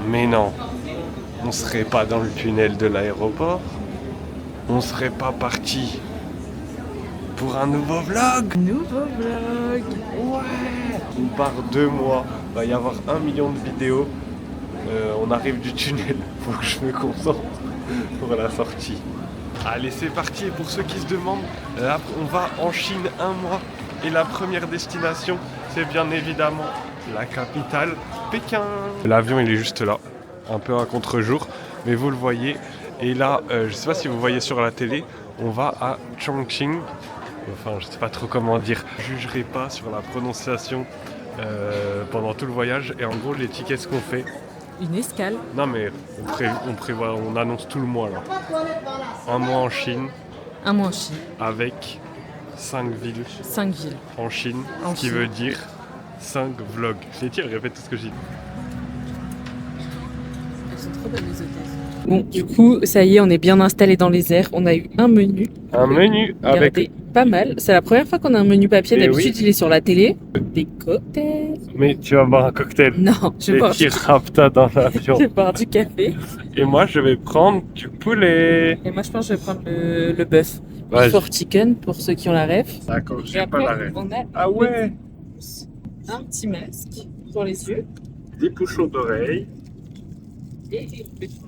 Mais non, on serait pas dans le tunnel de l'aéroport. On serait pas parti pour un nouveau vlog. Nouveau vlog. Ouais. On part 2 mois, va y avoir 1 million de vidéos. On arrive du tunnel, faut que je me concentre pour la sortie. Allez, c'est parti. Et pour ceux qui se demandent, là, on va en Chine 1 mois. Et la première destination, c'est bien évidemment la capitale, Pékin. L'avion, il est juste là, un peu à contre-jour, mais vous le voyez. Et là, je sais pas si vous voyez sur la télé, on va à Chongqing. Enfin, je sais pas trop comment dire. Je jugerai pas sur la prononciation pendant tout le voyage. Et en gros, les tickets, ce qu'on fait. Une escale. Non, mais on prévoit, on annonce tout le mois là. 1 mois en Chine. 1 mois en Chine. Avec 5 villes 5 villes. en Chine, En ce qui Chine. veut dire 5 vlogs. Letty, elle répète tout ce que je dis. Elles sont trop belles les hôtesses. Bon, du coup, ça y est, on est bien installé dans les airs. On a eu un menu. Un menu avec... Regardez, pas mal. C'est la première fois qu'on a un menu papier. Eh D'habitude, oui. il est sur la télé. Des cocktails. Mais tu vas boire un cocktail. Non, je vais boire Letty rapta dans l'avion. je vais boire du café. Et moi, je vais prendre du poulet. Et moi, je pense que je vais prendre le bœuf. Vas-y. Before chicken, pour ceux qui ont la ref. D'accord, Et j'ai après, pas la rêve. on a Ah ouais. un petit masque pour les yeux. Des bouchons d'oreilles. Et une petite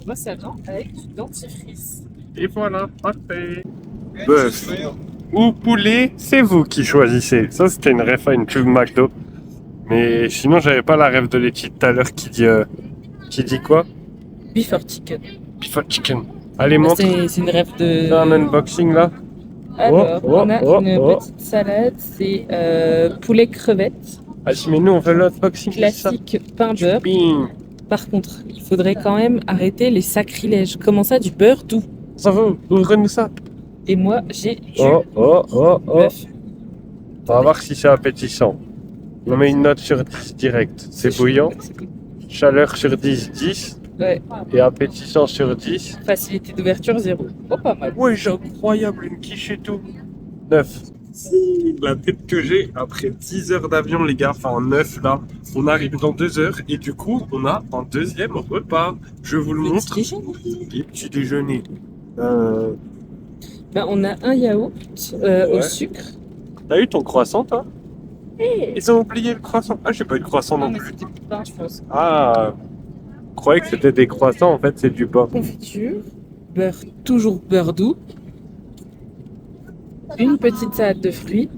brosse à dents avec du dentifrice. Et voilà, parfait. Bœuf ou poulet, c'est vous qui choisissez. Ça, c'était une ref à une pub McDo. Mais sinon, j'avais pas la rêve de Letty tout à l'heure qui dit quoi? Before chicken. Before chicken. Allez, montre. C'est une rêve de... Fais un unboxing là. Alors, on a une oh. petite salade, c'est poulet crevette, Ah si, mais nous on fait l'unboxing. classique pain beurre. Bing. Par contre, il faudrait quand même arrêter les sacrilèges. Comment ça, du beurre doux? Ça va, ouvrez-nous ça. Et moi, j'ai du Oh. bœuf. On va voir si c'est appétissant. On met une note sur 10 direct. C'est bouillant. Chaleur sur 10, 10. Ouais. Et appétissant sur 10. Facilité d'ouverture 0. Oh, pas mal. Ouais, j'ai incroyable, une quiche et tout. 9. La tête que j'ai après 10 heures d'avion, les gars, enfin 9 là. On arrive dans 2 heures et du coup, on a un deuxième repas. Je vous le montre. Petit déjeuner. Et petit déjeuner. Ben, on a un yaourt au sucre. T'as eu ton croissant, toi? Ils ont oublié le croissant. Ah, j'ai pas eu de croissant non mais plus. c'était du pain, je pense. Ah, je croyais que c'était des croissants, en fait, c'est du pain. Confiture, beurre, toujours beurre doux. Une petite salade de fruits.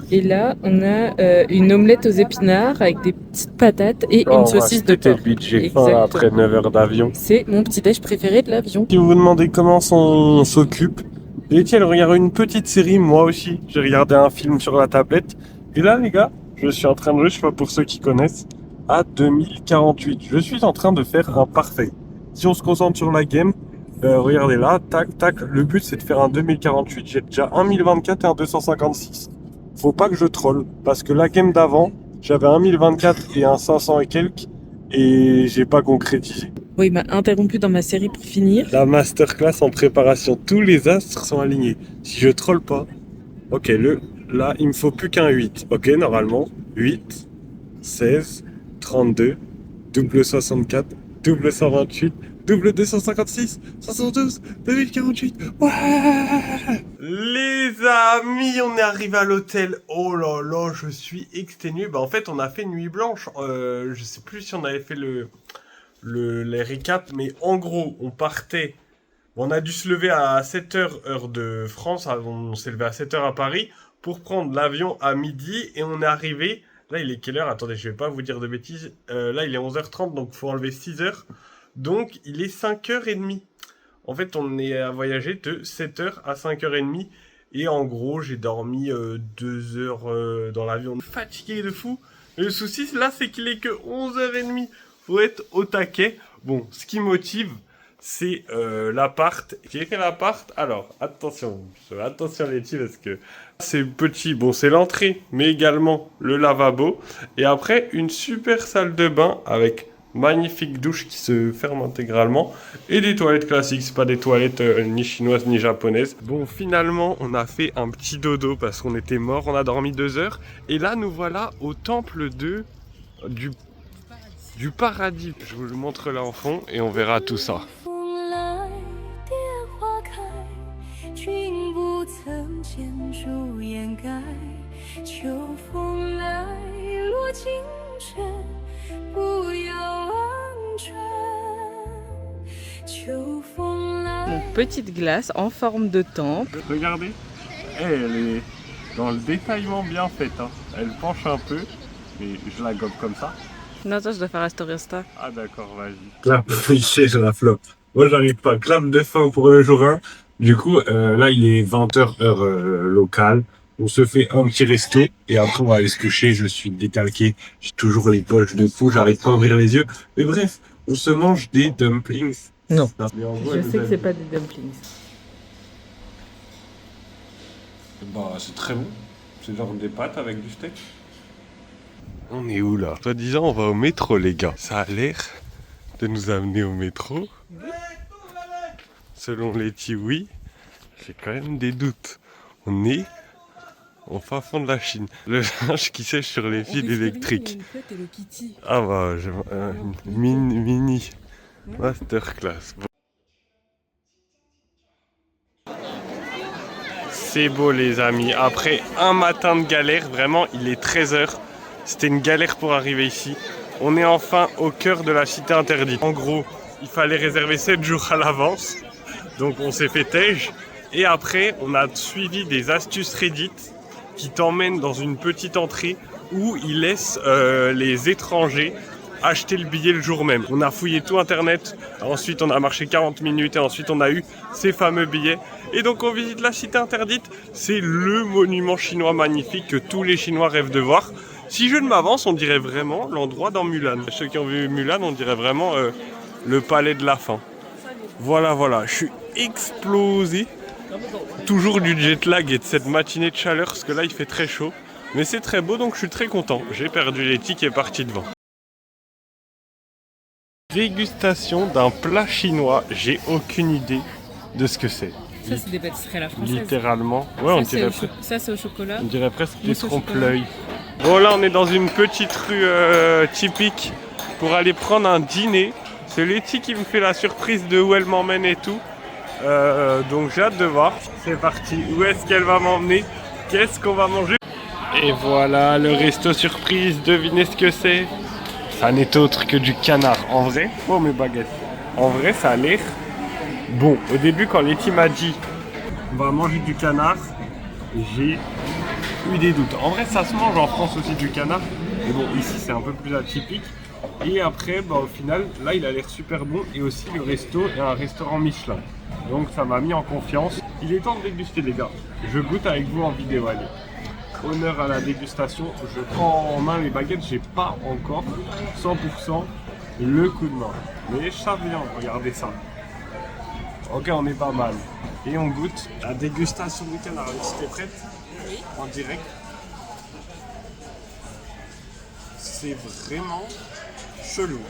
Et là, on a une omelette aux épinards avec des petites patates et une saucisse de C'était porc. le budget faim là, après 9 heures d'avion. C'est mon petit déj préféré de l'avion. Si vous vous demandez comment on s'occupe, Letty, elle regarde une petite série, moi aussi. J'ai regardé un film sur la tablette. Et là, les gars, je suis en train de jouer, je sais pas pour ceux qui connaissent, à 2048. Je suis en train de faire un parfait. Si on se concentre sur la game, regardez là, tac, tac. Le but, c'est de faire un 2048. J'ai déjà un 1024 et un 256. Faut pas que je troll, parce que la game d'avant, j'avais un 1024 et un 500 et quelques, et j'ai pas concrétisé. Oui, il m'a interrompu dans ma série pour finir. La masterclass en préparation, tous les astres sont alignés. Si je troll pas, ok, là, il me faut plus qu'un 8. Ok, normalement, 8, 16, 32, double 64, double 128, double 256, 72, 2048. Ouais! Les amis, on est arrivé à l'hôtel. Oh là là, je suis exténué. Bah en fait, on a fait une nuit blanche. Je sais plus si on avait fait les récaps, mais en gros, on partait. On a dû se lever à 7h heure de France. On s'est levé à 7h à Paris pour prendre l'avion à midi et on est arrivé. Là, il est quelle heure? Attendez, je vais pas vous dire de bêtises. Là, il est 11h30, donc il faut enlever 6h. Donc, il est 5h30. En fait, on est à voyager de 7h à 5h30. Et en gros, j'ai dormi 2 heures dans l'avion. Fatigué de fou. Le souci, là, c'est qu'il est que 11h30. Faut être au taquet. Bon, ce qui motive, c'est l'appart. J'ai fait l'appart. Alors, attention Letty, parce que c'est petit. Bon, c'est l'entrée, mais également le lavabo. Et après, une super salle de bain avec magnifique douche qui se ferme intégralement. Et des toilettes classiques, c'est pas des toilettes ni chinoises ni japonaises. Bon, finalement, on a fait un petit dodo parce qu'on était mort. On a dormi 2 heures. Et là, nous voilà au temple du du paradis. Je vous le montre là en fond et on verra tout ça. Mon petite glace en forme de temple. Regardez, elle est dans le détaillement bien fait. Hein. Elle penche un peu, mais je la gobe comme ça. Non, attends, je dois faire un story Insta. Ah d'accord, vas-y. Clap, je la flop. Moi j'arrive pas. Clap de fin pour le jour 1. Du coup, là il est 20h heure locale. On se fait un petit resto et après on va aller se coucher. Je suis décalqué. J'ai toujours les poches de fou. J'arrive pas à ouvrir les yeux. Mais bref, on se mange des dumplings. Non. Mais en gros, Je sais que c'est pas des dumplings. Bah c'est très bon. C'est genre des pâtes avec du steak. On est où là? Toi disant on va au métro les gars. Ça a l'air de nous amener au métro. Selon les oui, j'ai quand même des doutes. On est au fin fond de la Chine. Le linge qui sèche sur les fils électriques. Ah bah j'ai mini masterclass. C'est beau les amis. Après un matin de galère, vraiment il est 13h. C'était une galère pour arriver ici. On est enfin au cœur de la cité interdite. En gros, il fallait réserver 7 jours à l'avance. Donc on s'est fait tège. Et après, on a suivi des astuces Reddit qui t'emmènent dans une petite entrée où ils laissent les étrangers acheter le billet le jour même. On a fouillé tout internet, ensuite on a marché 40 minutes et ensuite on a eu ces fameux billets. Et donc on visite la cité interdite. C'est le monument chinois magnifique que tous les Chinois rêvent de voir. Si je ne m'avance, on dirait vraiment l'endroit dans Mulan. Ceux qui ont vu Mulan, on dirait vraiment le palais de la fin. Voilà, je suis explosé. Toujours du jet lag et de cette matinée de chaleur, parce que là il fait très chaud. Mais c'est très beau, donc je suis très content. J'ai perdu les tickets et parti devant. Dégustation d'un plat chinois, j'ai aucune idée de ce que c'est. Ça, c'est des pâtisseries à la française. Littéralement. Ouais, on dirait ça, c'est au chocolat. On dirait presque des trompe-l'œil. Bon, là, on est dans une petite rue typique pour aller prendre un dîner. C'est Letty qui me fait la surprise de où elle m'emmène et tout. Donc, j'ai hâte de voir. C'est parti. Où est-ce qu'elle va m'emmener? Qu'est-ce qu'on va manger? Et voilà, le resto surprise. Devinez ce que c'est. Ça n'est autre que du canard. En vrai, oh mes baguettes. En vrai, ça a l'air bon. Au début, quand Letty m'a dit on va manger du canard, j'ai eu des doutes. En vrai, ça se mange en France aussi du canard. Mais bon, ici, c'est un peu plus atypique. Et après, bah, au final, là, il a l'air super bon. Et aussi, le resto est un restaurant Michelin. Donc, ça m'a mis en confiance. Il est temps de déguster, les gars. Je goûte avec vous en vidéo, allez. Honneur à la dégustation, je prends en main les baguettes, j'ai pas encore 100% le coup de main. Mais ça vient, regardez ça. Ok, on est pas mal. Et on goûte la dégustation du canard. Si t'es prête? Oui. En direct. C'est vraiment chelou.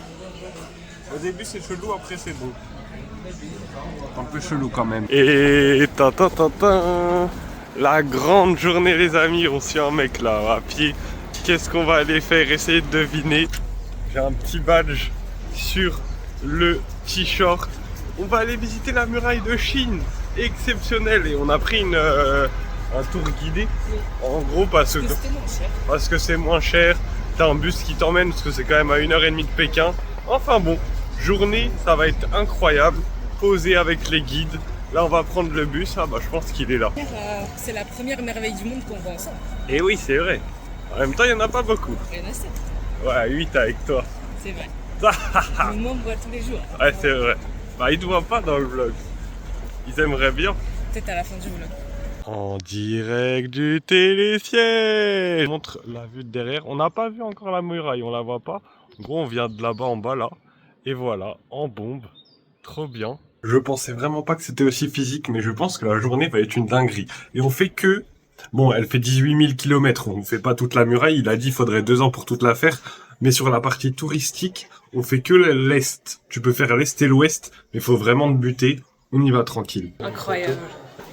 Au début c'est chelou, après c'est bon. Un peu chelou quand même. Et la grande journée les amis, on suit un mec là à pied. Qu'est-ce qu'on va aller faire? Essayer de deviner. J'ai un petit badge sur le t-shirt. On va aller visiter la muraille de Chine. Exceptionnel. Et on a pris un tour guidé. En gros parce que c'est moins cher. T'as un bus qui t'emmène parce que c'est quand même à 1h30 de Pékin. Enfin bon, journée, ça va être incroyable. Poser avec les guides. Là, on va prendre le bus. Ah bah, je pense qu'il est là. C'est la première merveille du monde qu'on voit ensemble. Et oui, c'est vrai. En même temps, il n'y en a pas beaucoup. Il y en a 7. Ouais, 8 avec toi. C'est vrai. Moi, on me voit tous les jours. Ouais, c'est vrai. Bah, ils ne te voient pas dans le vlog. Ils aimeraient bien. Peut-être à la fin du vlog. En direct du télésiège. Je montre la vue de derrière. On n'a pas vu encore la muraille, on la voit pas. En gros, on vient de là-bas en bas là. Et voilà, en bombe. Trop bien. Je pensais vraiment pas que c'était aussi physique, mais je pense que la journée va être une dinguerie. Et on fait que... Bon, elle fait 18 000 km, on ne fait pas toute la muraille, il a dit qu'il faudrait 2 ans pour toute la faire. Mais sur la partie touristique, on fait que l'Est. Tu peux faire l'Est et l'Ouest, mais il faut vraiment te buter. On y va tranquille. Incroyable.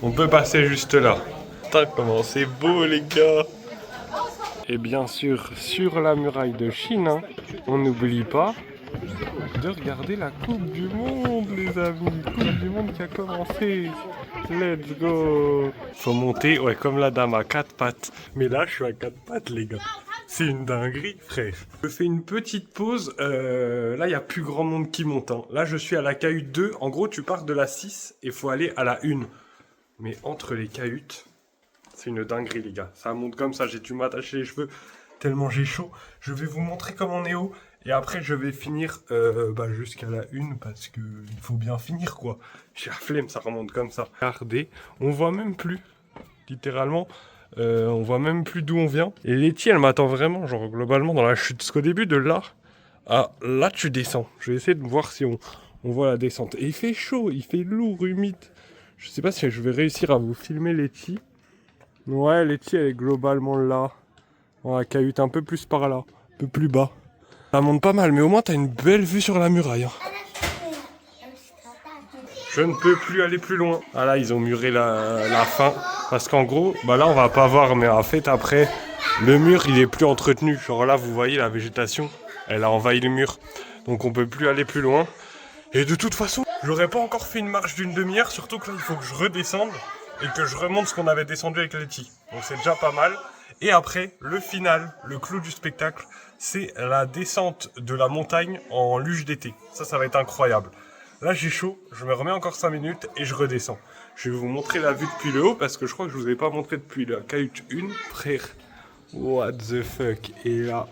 On peut passer juste là. Putain, comment c'est beau les gars. Et bien sûr, sur la muraille de Chine, hein, on n'oublie pas de regarder la Coupe du Monde, les amis. Coupe du Monde qui a commencé. Let's go. Faut monter, ouais, comme la dame à 4 pattes. Mais là, je suis à 4 pattes, les gars. C'est une dinguerie, frère. Je fais une petite pause. Là, il n'y a plus grand monde qui monte. Hein. Là, je suis à la cahute 2. En gros, tu pars de la 6 et faut aller à la 1. Mais entre les cahutes, c'est une dinguerie, les gars. Ça monte comme ça. J'ai dû m'attacher les cheveux tellement j'ai chaud. Je vais vous montrer comment on est haut. Et après, je vais finir jusqu'à la 1 parce que il faut bien finir, quoi. J'ai la flemme, ça remonte comme ça. Regardez, on voit même plus, littéralement. On voit même plus d'où on vient. Et Letty, elle m'attend vraiment, genre globalement dans la chute. Parce qu'au début de là, à là tu descends. Je vais essayer de voir si on voit la descente. Et il fait chaud, il fait lourd, humide. Je sais pas si je vais réussir à vous filmer Letty. Ouais, Letty, elle est globalement là. Dans la cahute un peu plus par là, un peu plus bas. Ça monte pas mal, mais au moins t'as une belle vue sur la muraille. Hein. Je ne peux plus aller plus loin. Ah là, ils ont muré la fin. Parce qu'en gros, là on va pas voir, mais en fait après, le mur il est plus entretenu. Genre là, vous voyez la végétation, elle a envahi le mur. Donc on peut plus aller plus loin. Et de toute façon, j'aurais pas encore fait une marche d'une demi-heure, surtout que là il faut que je redescende et que je remonte ce qu'on avait descendu avec Letty. Donc c'est déjà pas mal. Et après, le final, le clou du spectacle, c'est la descente de la montagne en luge d'été. Ça va être incroyable. Là, j'ai chaud, je me remets encore 5 minutes et je redescends. Je vais vous montrer la vue depuis le haut parce que je crois que je vous ai pas montré depuis la cahute 1. Frère, what the fuck. Et là,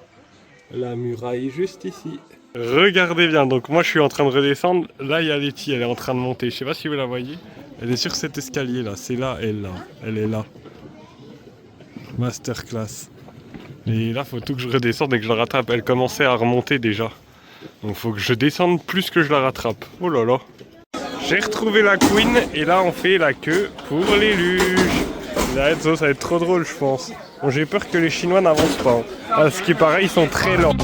la muraille est juste ici. Regardez bien, donc moi je suis en train de redescendre. Là, il y a Letty, elle est en train de monter. Je sais pas si vous la voyez. Elle est sur cet escalier là, c'est là, elle est là. Masterclass. Et là, faut tout que je redescende et que je la rattrape. Elle commençait à remonter déjà. Donc faut que je descende plus que je la rattrape. Oh là là. J'ai retrouvé la Queen et là on fait la queue pour les luges. Ça va être trop drôle, je pense. Bon, j'ai peur que les Chinois n'avancent pas. Hein. À ce qui paraît, ils sont très lents.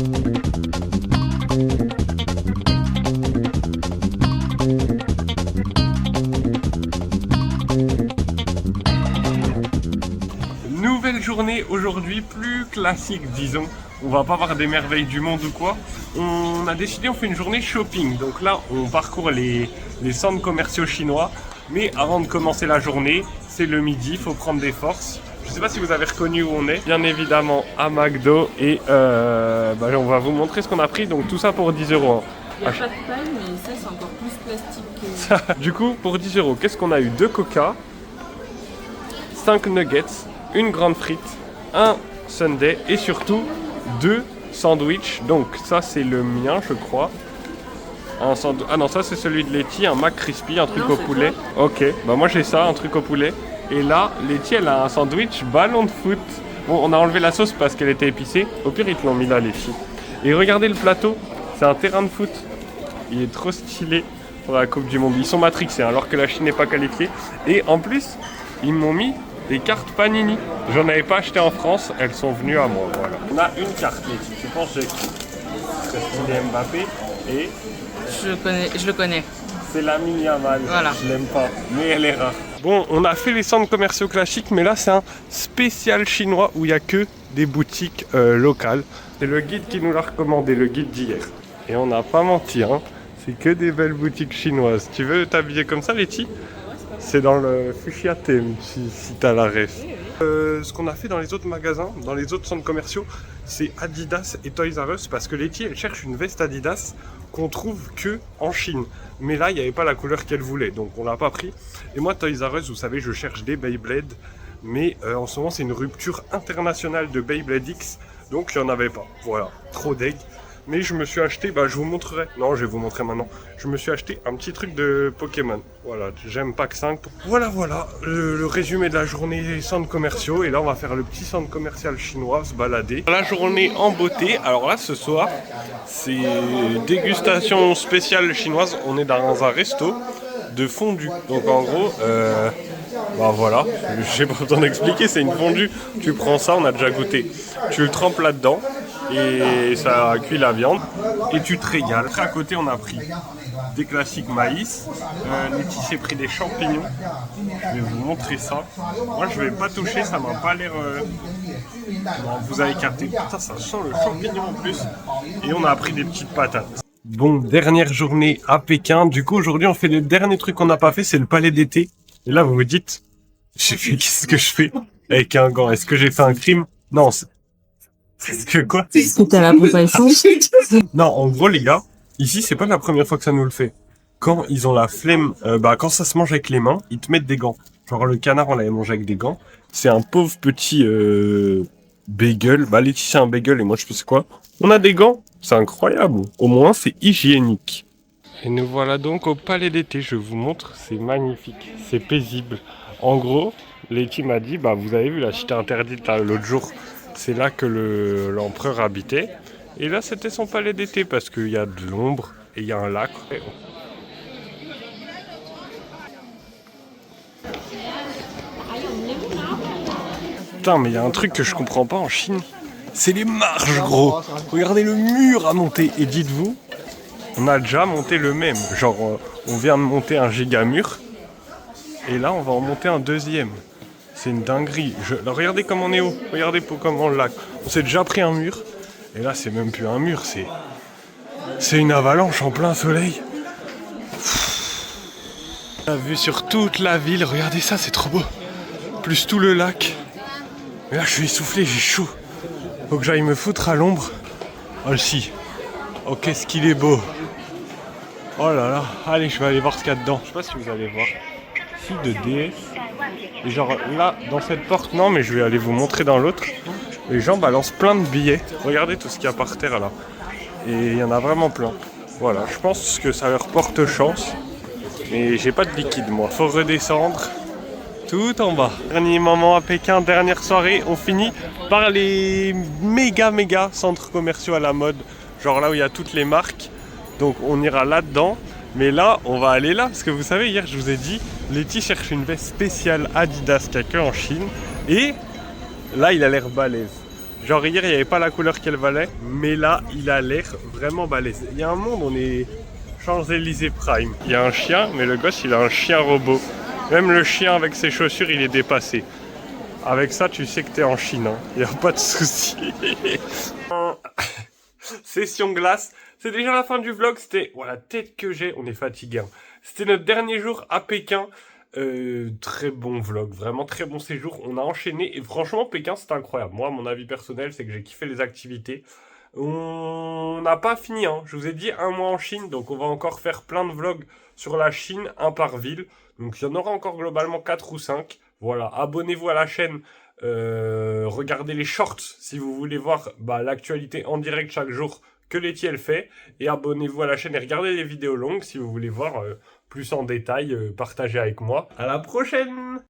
Nouvelle journée aujourd'hui, plus classique disons. On va pas voir des merveilles du monde ou quoi. On a décidé, on fait une journée shopping. Donc là, on parcourt les centres commerciaux chinois. Mais avant de commencer la journée, c'est le midi, il faut prendre des forces. Je sais pas si vous avez reconnu où on est. Bien évidemment à McDo. Et on va vous montrer ce qu'on a pris. Donc tout ça pour 10 €. Hein. Il n'y a pas de paille, mais ça c'est encore plus plastique que... Du coup, pour 10 €, qu'est-ce qu'on a eu? 2 coca, 5 nuggets, une grande frite, un sundae et surtout 2 sandwichs. Donc ça c'est le mien, je crois. Ah non, ça c'est celui de Letty, un McCrispy, un truc au poulet. Toi. Ok, moi j'ai ça, un truc au poulet. Et là, Letty elle a un sandwich ballon de foot. Bon, on a enlevé la sauce parce qu'elle était épicée. Au pire ils te l'ont mis là, les filles. Et regardez le plateau, c'est un terrain de foot. Il est trop stylé pour la Coupe du Monde. Ils sont matrixés alors que la Chine n'est pas qualifiée. Et en plus, ils m'ont mis des cartes Panini. J'en avais pas acheté en France, elles sont venues à moi. Voilà. On a une carte, Letty. Tu penses que c'est stylé Mbappé et... Je le connais. C'est Lamine Yamal. Voilà. Je l'aime pas, mais elle est rare. Bon, on a fait les centres commerciaux classiques, mais là c'est un spécial chinois où il n'y a que des boutiques locales. C'est le guide qui nous l'a recommandé, le guide d'hier. Et on n'a pas menti, hein. C'est que des belles boutiques chinoises. Tu veux t'habiller comme ça, Letty? C'est dans le Fuchsia Theme, si t'as la ref. Ce qu'on a fait dans les autres magasins, dans les autres centres commerciaux, c'est Adidas et Toys R Us, parce que Letty, elle cherche une veste Adidas qu'on trouve que en Chine. Mais là, il n'y avait pas la couleur qu'elle voulait, donc on l'a pas pris. Et moi, Toys R Us, vous savez, je cherche des Beyblade, mais en ce moment, c'est une rupture internationale de Beyblade X, donc il n'y en avait pas. Voilà, trop deg. Mais je me suis acheté, je vous montrerai. Non, je vais vous montrer maintenant. Je me suis acheté un petit truc de Pokémon. Voilà, j'aime Pack 5. Voilà, le résumé de la journée centres commerciaux. Et là, on va faire le petit centre commercial chinois, se balader. La journée en beauté. Alors là, ce soir, c'est dégustation spéciale chinoise. On est dans un resto de fondue. Donc en gros, voilà, j'ai pas besoin d'expliquer, c'est une fondue. Tu prends ça, on a déjà goûté. Tu le trempes là-dedans. Et ça cuit la viande et tu te régales. Après à côté on a pris des classiques maïs. Letty s'est pris des champignons. Je vais vous montrer ça. Moi je vais pas toucher, ça m'a pas l'air... Bon, vous avez capté. Putain, ça sent le champignon en plus. Et on a pris des petites patates. Bon, dernière journée à Pékin. Du coup, aujourd'hui, on fait le dernier truc qu'on n'a pas fait, c'est le palais d'été. Et là, vous vous dites, qu'est-ce que je fais avec un gant? Est-ce que j'ai fait un crime? Non, c'est que quoi? C'était à la pompe à essence. Non, en gros, les gars, ici, c'est pas la première fois que ça nous le fait. Quand ils ont la flemme, quand ça se mange avec les mains, ils te mettent des gants. Genre, le canard, on l'avait mangé avec des gants. C'est un pauvre petit bagel. Bah, Laetitia, un bagel et moi, je sais quoi. On a des gants. C'est incroyable. Au moins, c'est hygiénique. Et nous voilà donc au palais d'été. Je vous montre, c'est magnifique. C'est paisible. En gros, Letty m'a dit, bah, vous avez vu la cité interdite l'autre jour. C'est là que l'empereur habitait. Et là, c'était son palais d'été parce qu'il y a de l'ombre et il y a un lac. Putain, mais il y a un truc que je comprends pas en Chine. C'est les marches, gros. Regardez le mur à monter. Et dites-vous, on a déjà monté le même. Genre, on vient de monter un giga mur. Et là, on va en monter un deuxième. C'est une dinguerie. Alors, regardez comme on est haut. Regardez comment le lac. On s'est déjà pris un mur. Et là, c'est même plus un mur. C'est une avalanche en plein soleil. La vue sur toute la ville. Regardez ça, c'est trop beau. Plus tout le lac. Et là, je suis essoufflé, j'ai chaud. Faut que j'aille me foutre à l'ombre. Oh, si. Oh, qu'est-ce qu'il est beau. Oh là là. Allez, je vais aller voir ce qu'il y a dedans. Je sais pas si vous allez voir. Fille de DS. Et genre là, dans cette porte, non, mais je vais aller vous montrer dans l'autre. Les gens balancent plein de billets. Regardez tout ce qu'il y a par terre là. Et il y en a vraiment plein. Voilà, je pense que ça leur porte chance. Mais j'ai pas de liquide moi. Faut redescendre tout en bas. Dernier moment à Pékin, dernière soirée. On finit par les méga centres commerciaux à la mode. Genre là où il y a toutes les marques. Donc on ira là-dedans. Mais là, on va aller là. Parce que vous savez, hier je vous ai dit, Letty cherche une veste spéciale Adidas qu'il n'y a que en Chine. Et là, il a l'air balèze. Genre hier, il n'y avait pas la couleur qu'elle valait. Mais là, il a l'air vraiment balèze. Il y a un monde, on est Champs-Élysées Prime. Il y a un chien, mais le gosse, il a un chien robot. Même le chien avec ses chaussures, il est dépassé. Avec ça, tu sais que t'es en Chine. Il n'y a pas de souci. Session glace. C'est déjà la fin du vlog. C'était... Oh, la tête que j'ai. On est fatigué. Hein. C'était notre dernier jour à Pékin. Très bon vlog. Vraiment très bon séjour. On a enchaîné. Et franchement, Pékin, c'était incroyable. Moi, mon avis personnel, c'est que j'ai kiffé les activités. On n'a pas fini. Hein. Je vous ai dit un mois en Chine. Donc, on va encore faire plein de vlogs sur la Chine, un par ville. Donc, il y en aura encore globalement 4 ou 5. Voilà. Abonnez-vous à la chaîne. Regardez les shorts si vous voulez voir l'actualité en direct chaque jour que Letty elle fait, et abonnez-vous à la chaîne et regardez les vidéos longues si vous voulez voir plus en détail, partagez avec moi. À la prochaine.